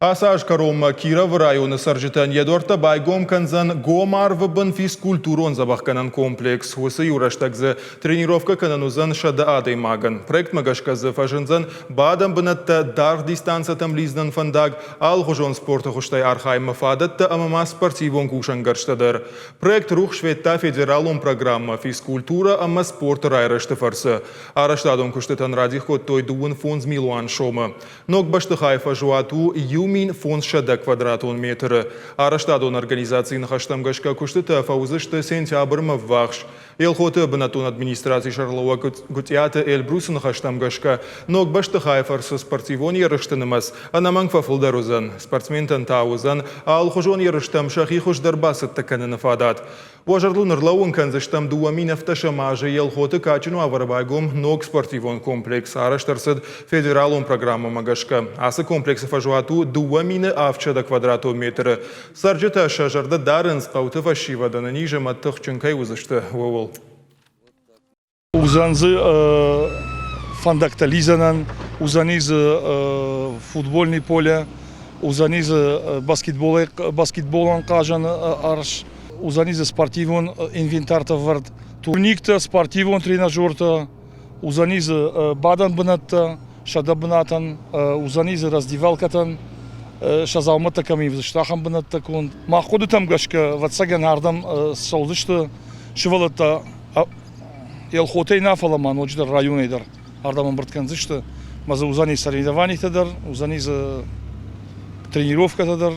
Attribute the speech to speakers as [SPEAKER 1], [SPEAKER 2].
[SPEAKER 1] Асашкаром Киров районы саржитан едорта байгом канзан гомар вбын физкультурон забахканан комплекс. Хусы юраштагзы тренировка кананузан шада адаймаган. Проект магашказы фажынзан бадам бынатта дар дистанциятам лизнан фандаг ал хужон спорта хуштай архайма фадатта амама спортивон кушангарштадыр. Проект рух шветта федералом программа физкультура амма спорт райрышты фарсы. Араштадон куштетан радихо той дуын фонз милуан шома. Ног баштыхайфа жуату Юмин фонд шада квадратон метры. Араштадон организации нахаштам гашка куштыта фаузышты сентябрьма вахш. Елхоты бынатон администрации Шарлова гутиаты Эльбрусы нахаштам гашка. Ног баштыхайфарсы спортивон ярыштынымас. Анаманг фафылдарузан. Спортсментан таузан. Ал хужон ярыштам шахи хуждарбасыт таканы нафадат. Вожарлу нырлауын канзыштам дуамин автошамажы елхоты качыну аварбайгом ног спортивон комплекс. Араштарсыд федералон программа магашка. Асы комплексы фажуату дуамины авчада квадрату метры. Сарджита шажарда дарын сқауты фашивада на ниже маттық чынкай узышты вовол.
[SPEAKER 2] Узанзы фандактализанан, узанизы футбольный поле, узанизы баскетболан кажан арш, узанизы спортивон инвентарта вард. Турникта спортивон тренажерта, узанизы бадан бынатта, шада бынатан, узанизы раздевалкатан, шазалмата камив заштахан бынатта кон. Маходу там гашка ватсаген ардам солдышты шывалатта елхотей нафаламан одждар районейдар ардаман быртканзышты. Маза узаниз соревнований тадар, узаниз тренировка тадар.